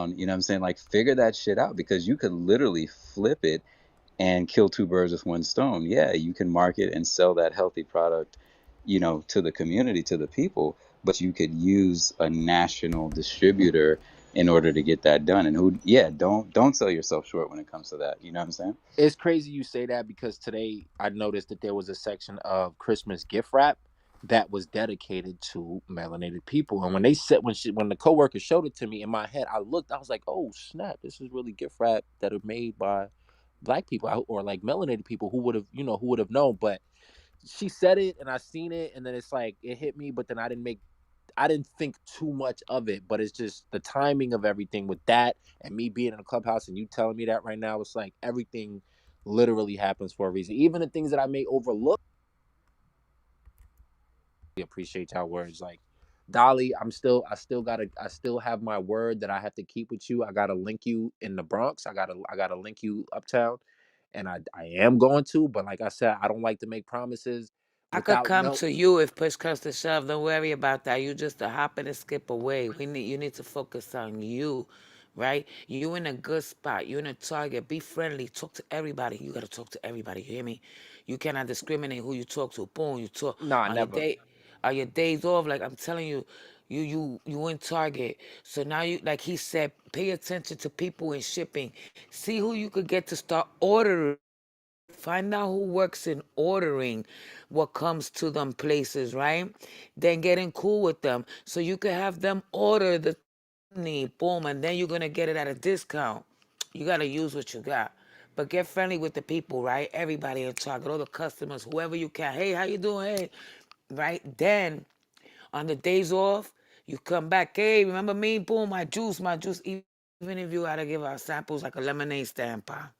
You know what I'm saying? Like, figure that shit out, because you could literally flip it and kill two birds with one stone. Yeah, you can market and sell that healthy product, to the community, to the people, but you could use a national distributor in order to get that done. And yeah, don't sell yourself short when it comes to that. You know what I'm saying? It's crazy you say that because today I noticed that there was a section of Christmas gift wrap that was dedicated to melanated people. And when they said when the coworker showed it to me, in my head, I looked, I was like, oh snap, this is really gift wrap that are made by black people or like melanated people who would have who would have known. But she said it and I seen it, and then it's like it hit me, but then I didn't think too much of it. But it's just the timing of everything with that and me being in a clubhouse and you telling me that right now. It's like everything literally happens for a reason. Even the things that I may overlook. I appreciate y'all words. Like Dolly, I still have my word that I have to keep with you. I gotta link you in the Bronx. I gotta link you uptown. And I am going to, but like I said, I don't like to make promises I could without come no. to you if push comes to shove. Don't worry about that. You just a hop and a skip away. You need to focus on you, right? You in a good spot. You in a target. Be friendly. Talk to everybody. You gotta talk to everybody. You hear me? You cannot discriminate who you talk to. Boom, you talk Nah, on your never. day, on your days off. Like I'm telling you, you in target. So now you, like he said, pay attention to people in shipping. See who you could get to start ordering. Find out who works in ordering what comes to them places, right? Then getting cool with them so you can have them order the need, boom, and then you're gonna get it at a discount. You gotta use what you got. But get friendly with the people, right? Everybody in Target, all the customers, whoever you can. Hey, how you doing? Hey, right? Then on the days off, you come back. Hey, remember me? Boom, my juice, my juice. Even if you gotta give out samples like a lemonade stand, pa.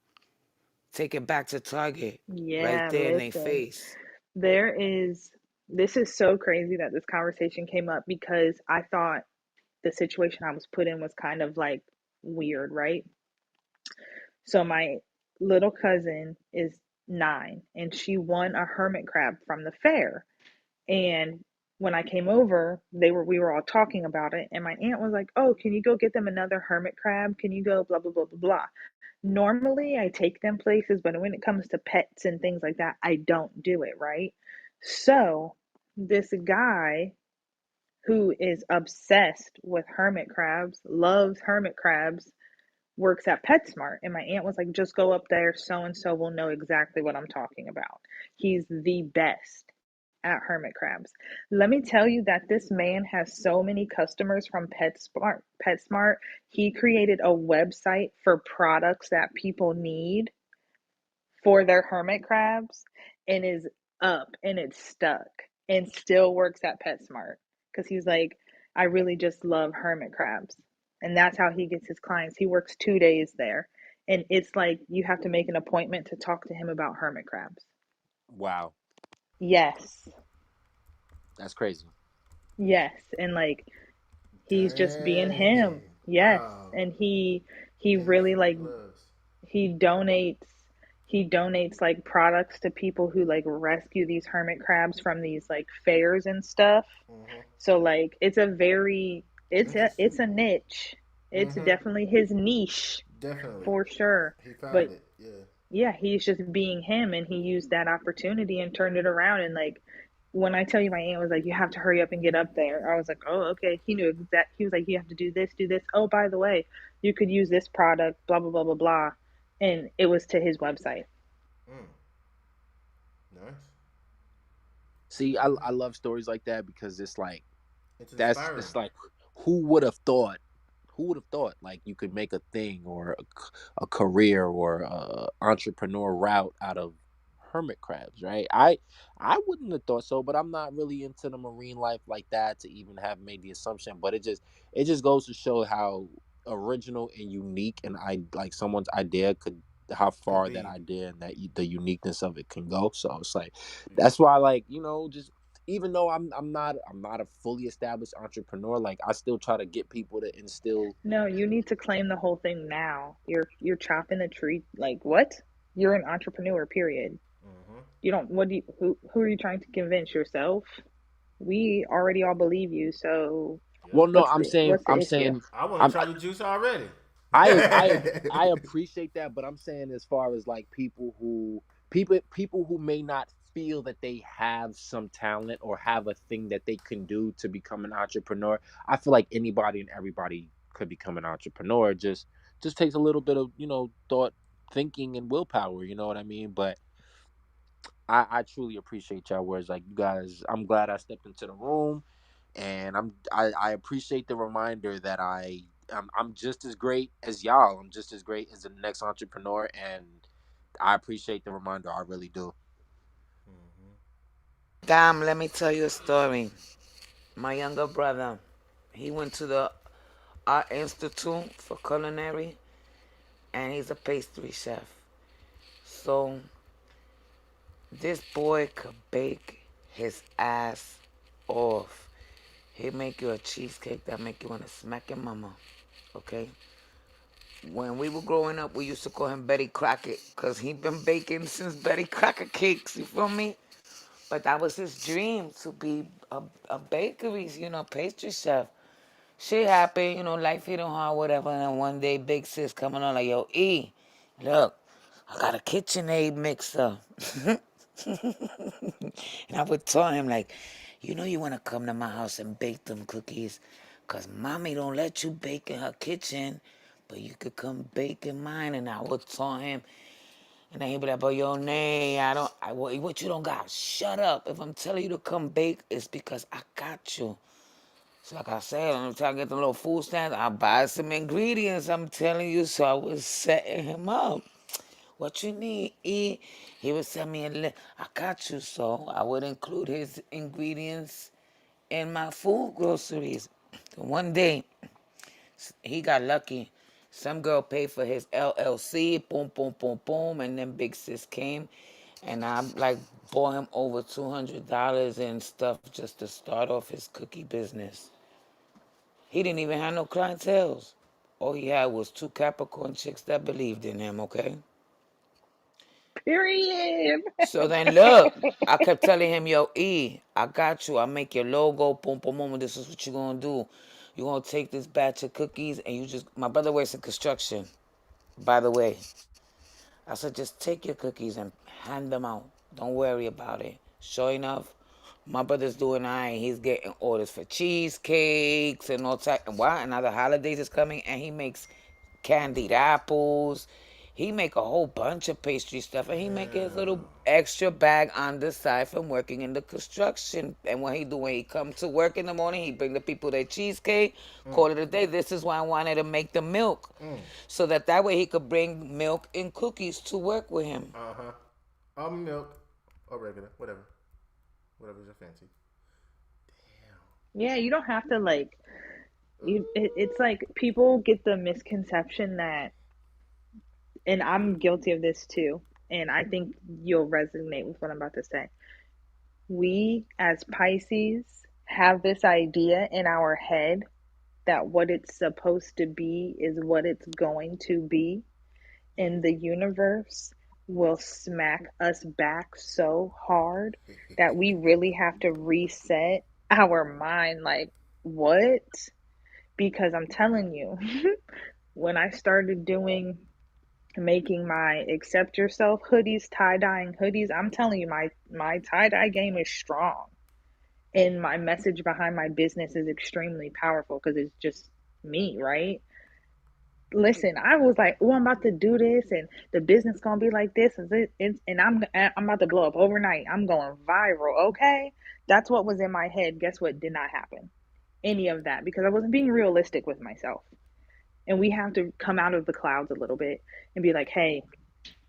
Take it back to Target, right Yeah, there in their listen. face. There is, this is so crazy that this conversation came up because I thought the situation I was put in was kind of like weird, right? So my little cousin is 9 and she won a hermit crab from the fair. And when I came over, we were all talking about it and my aunt was like, "Oh, can you go get them another hermit crab? Can you go blah blah blah blah blah." Normally I take them places, but when it comes to pets and things like that, I don't do it, right? So, this guy who is obsessed with hermit crabs, loves hermit crabs, works at PetSmart. And my aunt was like, just go up there. So and so will know exactly what I'm talking about. He's the best at hermit crabs. Let me tell you that this man has so many customers from PetSmart. PetSmart. He created a website for products that people need for their hermit crabs and is up and it's stuck and still works at PetSmart because he's like, I really just love hermit crabs. And that's how he gets his clients. He works 2 days there. And it's like you have to make an appointment to talk to him about hermit crabs. Wow, Yes. that's crazy. Yes. And like he's just being him. Dang. Yes. Wow. And he Hands really full of like gloves. he donates he donates like products to people who like rescue these hermit crabs from these like fairs and stuff. Mm-hmm. So like it's Interesting. a niche. It's Mm-hmm. definitely his niche Definitely. for sure. He found But it. Yeah. yeah, he's just being him and he used that opportunity and turned it around and like when I tell you my aunt was like, you have to hurry up and get up there. I was like, oh, okay. He knew exact. He was like, you have to do this, do this. Oh, by the way, you could use this product, blah, blah, blah, blah, blah. And it was to his website. Mm. Nice. See, Okay. I love stories like that because it's like It's it's inspiring. like who would have thought? Who would have thought like you could make a thing or a career or a entrepreneur route out of hermit crabs, right? I wouldn't have thought so, but I'm not really into the marine life like that to even have made the assumption. But it just goes to show how original and unique and I like someone's idea could how Could far that be. idea and that the uniqueness of it can go. So it's like that's why like just even though I'm not a fully established entrepreneur, like I still try to get people to instill. No, you need to claim the whole thing now. You're chopping the tree. Like what? You're an entrepreneur, period. Mm-hmm. You don't what do you who are you trying to convince yourself? We already all believe you, so Well, Yep. no, I'm saying, What's the issue? I want I'm, to try your juice already. I appreciate that, but I'm saying as far as like people who may not feel that they have some talent or have a thing that they can do to become an entrepreneur. I feel like anybody and everybody could become an entrepreneur. Just takes a little bit of thought, thinking, and willpower. You know what I mean? But I truly appreciate y'all words. Like, you guys, I'm glad I stepped into the room, and I appreciate the reminder that I'm just as great as y'all. I'm just as great as the next entrepreneur, and I appreciate the reminder. I really do. Hmm. Dom, let me tell you a story. My younger brother, he went to the Art Institute for Culinary, and he's a pastry chef. So this boy could bake his ass off. He make you a cheesecake that make you want to smack your mama. Okay? When we were growing up, we used to call him Betty Crockett because he been baking since Betty Crockett cakes. You feel me? But that was his dream to be a bakery, pastry chef. Shit happened, life hit him hard, whatever. And then one day, big sis coming on like, yo, E, look, I got a KitchenAid mixer. And I would tell him, like, you want to come to my house and bake them cookies because mommy don't let you bake in her kitchen, but you could come bake in mine. And I would tell him, and then he'd be like, but yo, nay, what you don't got? Shut up. If I'm telling you to come bake, it's because I got you. So like I said, I'm trying to get them little food stands. I buy some ingredients, I'm telling you. So I was setting him up. What you need, E? He would send me a list. I got you. So I would include his ingredients in my food groceries. One day, he got lucky. Some girl paid for his LLC, boom, boom, boom, boom, and then Big Sis came, and I like bought him over $200 and stuff just to start off his cookie business. He didn't even have no clientele. All he had was two Capricorn chicks that believed in him, okay? Period. So then look, I kept telling him, yo, E, I got you. I make your logo, boom, boom, boom, and this is what you're gonna do. You're gonna take this batch of cookies and my brother works in construction, by the way. I said, just take your cookies and hand them out. Don't worry about it. Sure enough, my brother's doing all right. He's getting orders for cheesecakes and all type. And why? And now the holidays is coming, and he makes candied apples. He make a whole bunch of pastry stuff, and he make his little Damn. extra bag on the side from working in the construction. And when he come to work in the morning, he bring the people their cheesecake, Mm, call it a day. This is why I wanted to make the milk, mm. so that way he could bring milk and cookies to work with him. Uh huh. Almond milk or regular, whatever, whatever's your fancy. Yeah, you don't have to like it's like people get the misconception that, and I'm guilty of this too, and I think you'll resonate with what I'm about to say. We as Pisces have this idea in our head that what it's supposed to be is what it's going to be, and the universe will smack us back so hard that we really have to reset our mind. Like, what? Because I'm telling you, when I started making my accept yourself hoodies, tie-dyeing hoodies, I'm telling you, my tie-dye game is strong. And my message behind my business is extremely powerful because it's just me, right? Listen, I was like, oh, I'm about to do this, and the business gonna be like this, and I'm about to blow up overnight. I'm going viral, okay? That's what was in my head. Guess what? Did not happen. Any of that because I wasn't being realistic with myself. And we have to come out of the clouds a little bit and be like, hey,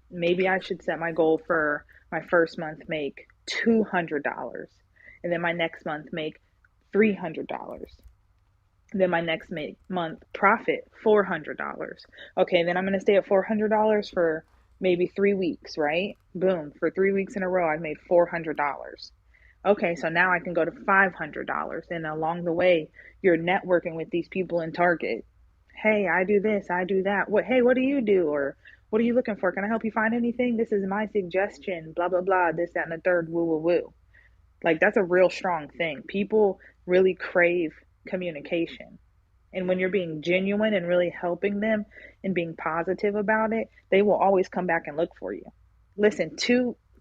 maybe I should set my goal for my first month make $200, and then my next month make $300. Then my next month profit $400. Okay, then I'm gonna stay at $400 for maybe 3 weeks, right? Boom, for 3 weeks in a row, I've made $400. Okay, so now I can go to $500, and along the way, you're networking with these people in Target. Hey, I do this, I do that. What? Hey, what do you do? Or what are you looking for? Can I help you find anything? This is my suggestion. Blah blah blah. This, that, and the third. Woo woo woo. Like that's a real strong thing. People really crave communication. And when you're being genuine and really helping them and being positive about it, they will always come back and look for you. Listen,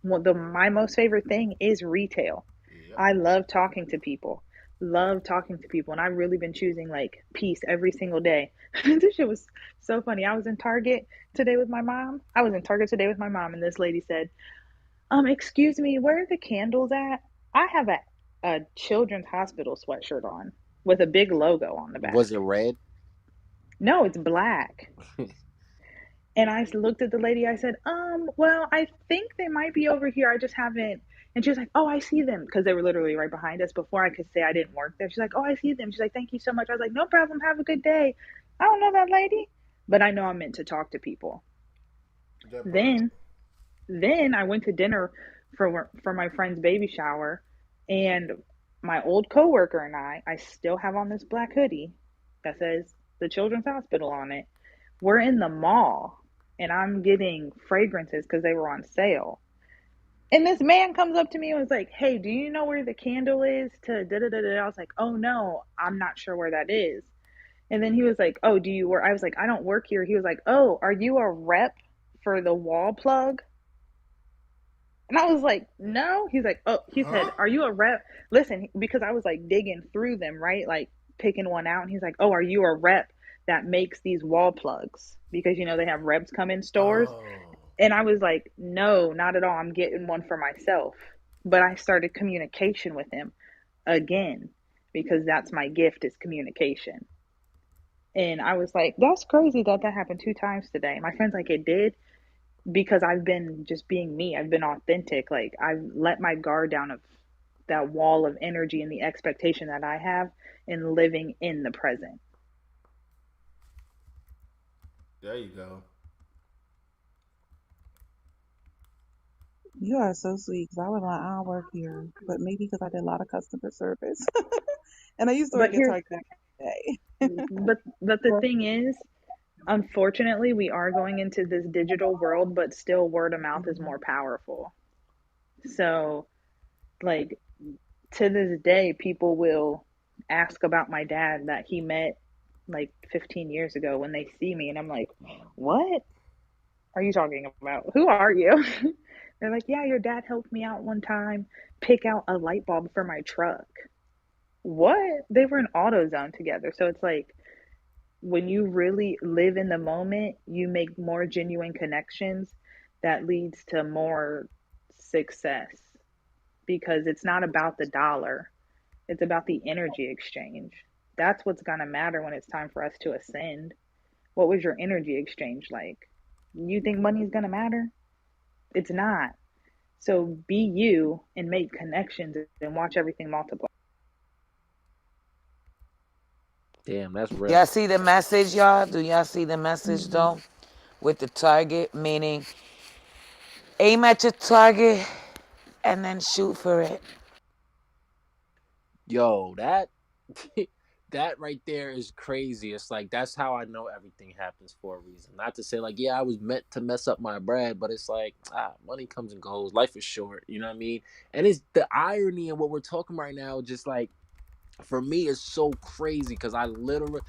my most favorite thing is retail. Yep. I love talking to people. Love talking to people. And I've really been choosing like peace every single day. This shit was so funny. I was in Target today with my mom. I was in Target today with my mom, and this lady said, excuse me, where are the candles at? I have a children's hospital sweatshirt on with a big logo on the Was it back. red? No, it's black. And I looked at the lady. I said, well, I think they might be over here. I just haven't. And she was like, oh, I see them. Because they were literally right behind us before I could say I didn't work there. She's like, oh, I see them. She's like, thank you so much. I was like, no problem. Have a good day. I don't know that lady, but I know I'm meant to talk to people. That part. Then, then I went to dinner for my friend's baby shower, and my old coworker and I still have on this black hoodie that says the Children's Hospital on it. We're in the mall, and I'm getting fragrances because they were on sale. And this man comes up to me and was like, "Hey, do you know where the candle is to da da da da?" I was like, "Oh no, I'm not sure where that is." And then he was like, "Oh, do you work?" I was like, "I don't work here." He was like, "Oh, are you a rep for the wall plug?" And I was like, "No." He's like, "Oh," he Huh? said, "Are you a rep?" Listen, because I was like digging through them, right? Like picking one out. And he's like, "Oh, are you a rep that makes these wall plugs?" Because, they have reps come in stores. Oh. And I was like, "No, not at all. I'm getting one for myself." But I started communication with him again because that's my gift is communication. And I was like, "That's crazy that that happened 2 times today." My friend's like, "It did." Because I've been just being me. I've been authentic. Like I've let my guard down of that wall of energy and the expectation that I have in living in the present. There you go. You are so sweet because I was like, I don't work here, but maybe because I did a lot of customer service, and I used to But work at here's Target back in the day. but the thing is, unfortunately, we are going into this digital world, but still word of mouth is more powerful. So, like to this day, people will ask about my dad that he met like 15 years ago when they see me, and I'm like, "What are you talking about? Who are you?" They're like, "Yeah, your dad helped me out one time pick out a light bulb for my truck." What? They were in AutoZone together. So it's like when you really live in the moment, you make more genuine connections that leads to more success because it's not about the dollar. It's about the energy exchange. That's what's going to matter when it's time for us to ascend. What was your energy exchange like? You think money is going to matter? It's not. So be you and make connections and watch everything multiply. Damn, that's Y'all real. see the message, y'all? Do y'all see the message Mhm. though? With the target, meaning aim at your target and then shoot for it. Yo, that that right there is crazy. It's like that's how I know everything happens for a reason. Not to say like, yeah, I was meant to mess up my bread, but it's like, money comes and goes. Life is short, you know what I mean? And it's the irony in what we're talking right now, just like for me, is so crazy because I literally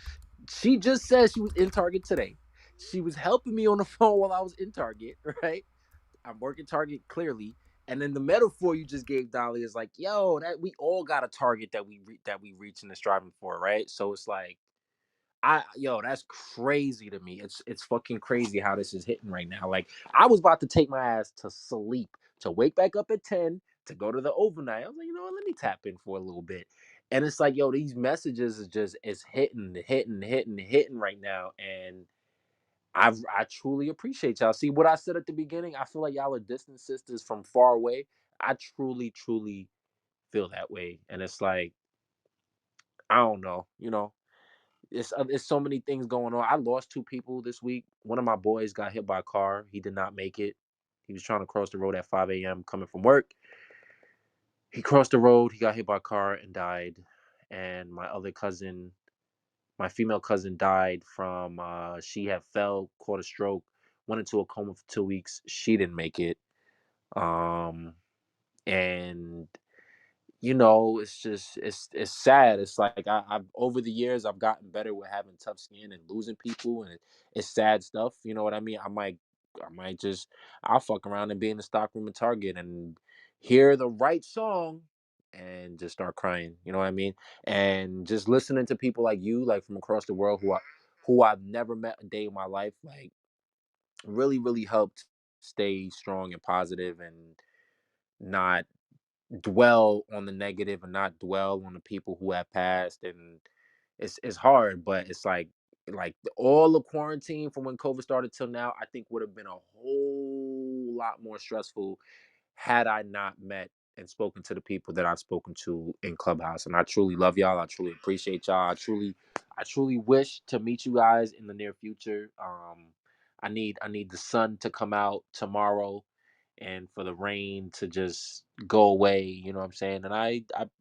she just said she was in Target today. She was helping me on the phone while I was in Target, right? I'm working Target clearly. And then the metaphor you just gave, Dolly, is like, yo, that we all got a target that we reaching and striving for, right? So it's like, that's crazy to me. It's fucking crazy how this is hitting right now. Like, I was about to take my ass to sleep, to wake back up at 10, to go to the overnight. I was like, you know what, let me tap in for a little bit. And it's like, yo, these messages is just it's hitting right now. And I truly appreciate y'all. See what I said at the beginning? I feel like y'all are distant sisters from far away. I truly feel that way. And it's like, I don't know, it's so many things going on. I lost two people this week. One of my boys got hit by a car. He did not make it. He was trying to cross the road at 5 a.m. coming from work. He crossed the road, he got hit by a car and died. And my other cousin, my female cousin, died from she had fell, caught a stroke, went into a coma for 2 weeks. She didn't make it. Um and it's just it's sad. It's like I've over the years I've gotten better with having tough skin and losing people, and it's sad stuff. You know what I mean? I might just I'll fuck around and be in the stockroom at Target and hear the right song and just start crying. You know what I mean? And just listening to people like you, like from across the world, who I've never met a day in my life, like really really helped stay strong and positive and not dwell on the negative and not dwell on the people who have passed. And it's hard, but it's like all the quarantine from when COVID started till now, I think would have been a whole lot more stressful had I not met and spoken to the people that I've spoken to in Clubhouse. And I truly love y'all. I truly appreciate y'all. I truly wish to meet you guys in the near future. I need the sun to come out tomorrow and for the rain to just go away, you know what I'm saying? And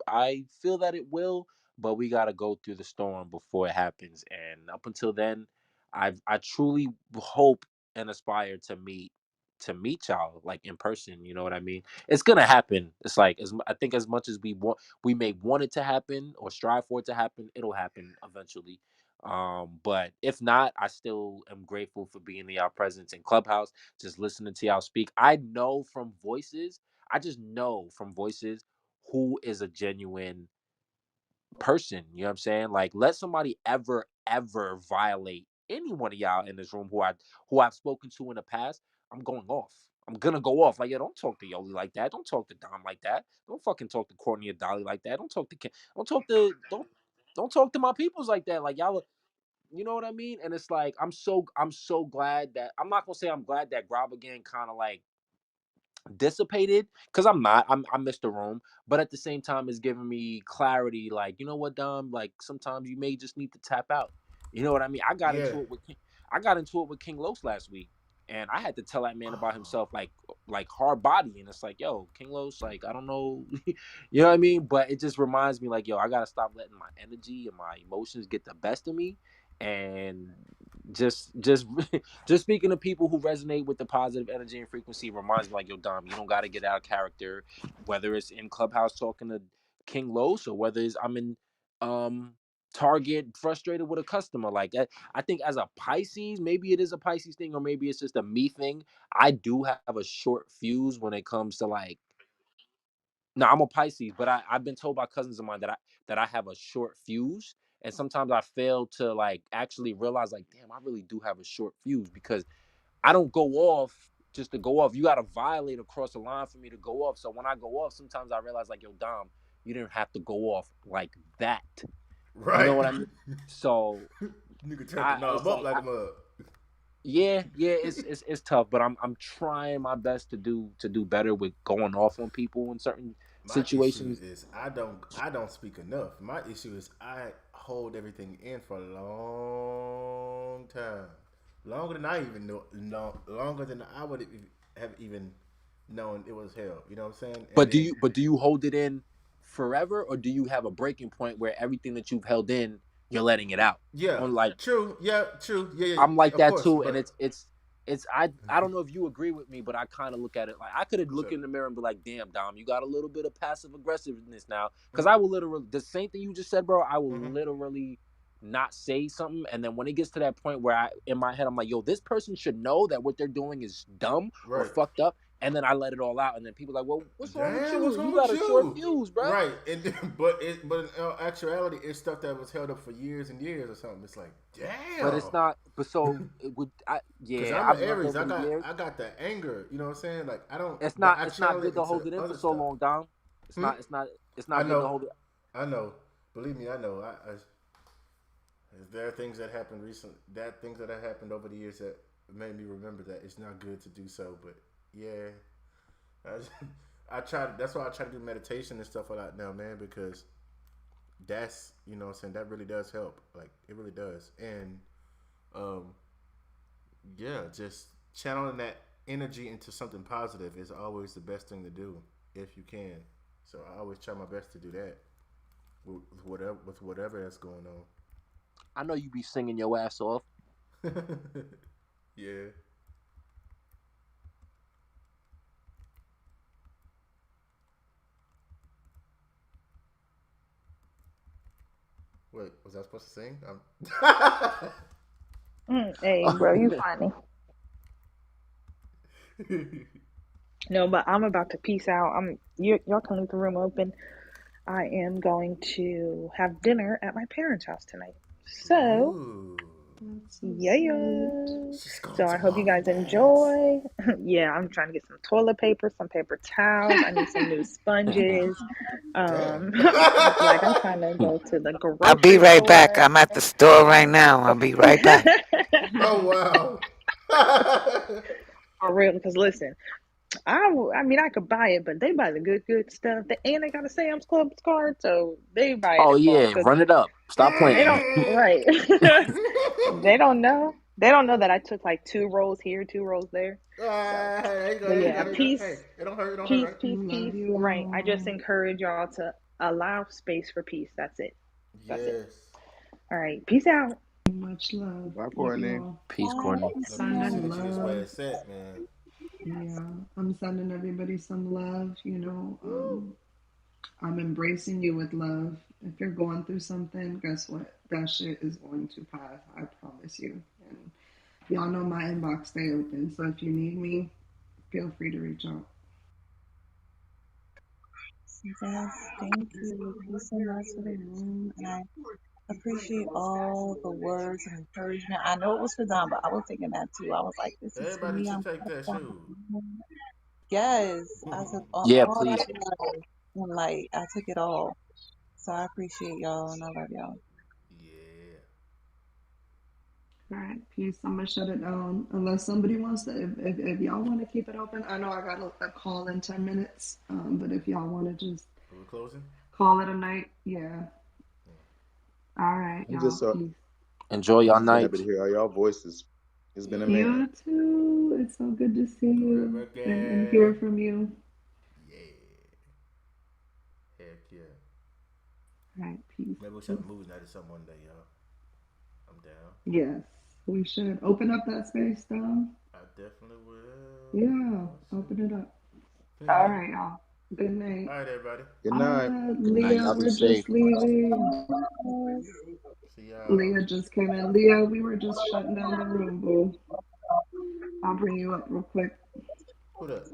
I feel that it will, but we got to go through the storm before it happens. And up until then, I truly hope and aspire to meet y'all like in person, you know what I mean? It's going to happen. It's like I think as much as we may want it to happen or strive for it to happen, it'll happen eventually. But if not, I still am grateful for being in y'all presence in Clubhouse, just listening to y'all speak. I just know from voices who is a genuine person. You know what I'm saying? Like, let somebody ever violate any one of y'all in this room who I've spoken to in the past. I'm going off. I'm gonna go off. Like, yeah, don't talk to Yoli like that. Don't talk to Dom like that. Don't fucking talk to Courtney or Dolly like that. Don't talk to Ken. Don't talk to my peoples like that. Like, y'all, you know what I mean? And it's like I'm so glad that I'm not gonna say I'm glad that Grob again kind of like dissipated, because I'm not. I missed the room, but at the same time, it's giving me clarity. Like, you know what, Dom? Like, sometimes you may just need to tap out. You know what I mean? Yeah. I got into it with King Los last week, and I had to tell that man about Oh, himself, like hard body, and it's like, yo, King Los, like I don't know, you know what I mean? But it just reminds me, like, yo, I gotta stop letting my energy and my emotions get the best of me, and just just speaking to people who resonate with the positive energy and frequency reminds me, like, yo, Dom, you don't got to get out of character, whether it's in Clubhouse talking to King Los or whether it's I'm in um Target frustrated with a customer. Like, I think as a Pisces, maybe it is a Pisces thing or maybe it's just a me thing. I do have a short fuse when it comes to like, no, I'm a Pisces, but I've been told by cousins of mine that I have a short fuse. And sometimes I fail to like actually realize, like, damn, I really do have a short fuse, because I don't go off just to go off. You got to violate across the line for me to go off. So when I go off, sometimes I realize, like, yo, Dom, you didn't have to go off like that. You know right. what I mean? So Nigga turned the knob it's up like, like a mug. yeah, it's tough, but I'm trying my best to do better with going off on people in certain My issue situations. is I don't speak enough. My issue is I hold everything in for a long time, longer than I even know, no, longer than I would have even known it was hell. You know what I'm saying? And then But do you hold it in forever, or do you have a breaking point where everything that you've held in, you're letting it out? yeah, On like, true, yeah, true, yeah, yeah, I'm like of that course, too, and but I don't know if you agree with me, but I kind of look at it like I could have what's looked up? in the mirror and be like, "Damn, Dom, you got a little bit of passive aggressiveness now." Because Mm-hmm, I will literally the same thing you just said, bro. I will mm-hmm. literally not say something, and then when it gets to that point where I in my head I'm like, "Yo, this person should know that what they're doing is dumb or Right. fucked up," and then I let it all out, and then people are like, "Well, what's wrong with Damn, what's you? wrong You with got a short you? fuse, bro." Right, and but in actuality, it's stuff that was held up for years and years or something. It's like, But damn, it's not. But so it would. because Yeah, I'm an I've learned Aries. over I the got years. I got that anger. You know what I'm saying? Like I don't, It's but not I it's not channel good it to into hold it in for other so stuff. long, Dom. It's Hmm? not it's not it's I not good to know, hold it. I know. Believe me, I know. There are things that happened recently, that things that have happened over the years that made me remember that it's not good to do so. But yeah, I try. That's why I try to do meditation and stuff like that now, man, because that's what I'm saying, that really does help. Like it really does. And um yeah, just channeling that energy into something positive is always the best thing to do if you can. So I always try my best to do that with whatever that's going I know you be singing your ass off. on. Yeah. Wait, was I supposed to sing? Hey, bro, you funny. No, but I'm about to peace out. Y'all can leave the room open. I am going to have dinner at my parents' house tonight. So, Ooh. That's so yeah. sweet. She's going So I to hope you mom and guys dad's. enjoy. Yeah, I'm trying to get some toilet paper, some paper towels. I need some new sponges. Damn. I'm trying to go to the I'll be grocery right back. store. I'm at the store right now. I'll be right back. Oh wow. For real, because listen, I mean, I could buy it, but they buy the good stuff. And they got a Sam's Club card, so they buy it Oh in bulk. yeah, So run it up. Stop they playing. don't, right? They don't know. They don't know that I took like 2 rolls here, 2 rolls there. So, There you go, but there you yeah, go, there you go. Hey, peace, it don't hurt, it don't hurt, peace, right? peace, Love peace. you Right. I just all. encourage y'all to allow space for peace. That's it. That's it. Yes. All right. Peace out. Much love. Bye, Love you Courtney. all. Peace, Bye. Courtney. Let me Sending send it to you this way love. it's set, man. Yeah, I'm sending everybody some love. Woo. I'm embracing you with love. If you're going through something, guess what? That shit is going to pass. I promise you. And y'all know my inbox stay open. So if you need me, feel free to reach out. Yes, thank you. Peace and love to the room. And I appreciate all the words and encouragement. I know it was for Don, but I was thinking that too. I was like, this is for Everybody me. should I'm take that shoe. yes. I took Yeah, all please. that love and like I took it all. So I appreciate y'all and I love y'all. Yeah. All right, peace. I'm gonna shut it down unless somebody wants to. If y'all want to keep it open, I know I got a call in 10 minutes. But if y'all want to just Are we closing? call it a night, yeah. All right, I'm just y'all. so Peace. Enjoy I'm y'all just so happy to night. hear all y'all voices. It's been a Yeah. minute. You too. It's so good to see All right, you and hear again. from you. Yeah. Heck yeah. All right, peace. Maybe we should have a movie night or something one day, y'all. I'm down. Yes, we should open up that space, though. I definitely will. Yeah, I'll open it up. see. All right, y'all. Good night. All right, everybody. Good night. Good night. Leah, Y'all be we're safe. just leaving. See y'all. Leah just came in. Leah, we were just shutting down the room, boo. I'll bring you up real quick. Who that?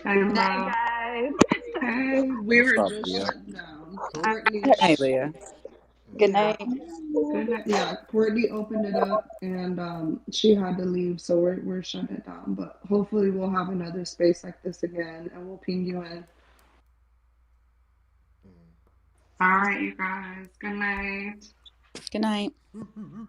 Hey, Night, love. guys. Hey, we What's were up, just Leah? shutting down. Who? Courtney, Hey, Leah. Good yeah, night. good night. Yeah, Courtney opened it up, and she had to leave, so we're shutting it down. But hopefully, we'll have another space like this again, and we'll ping you in. All right, you guys. Good night. Good night. Mm.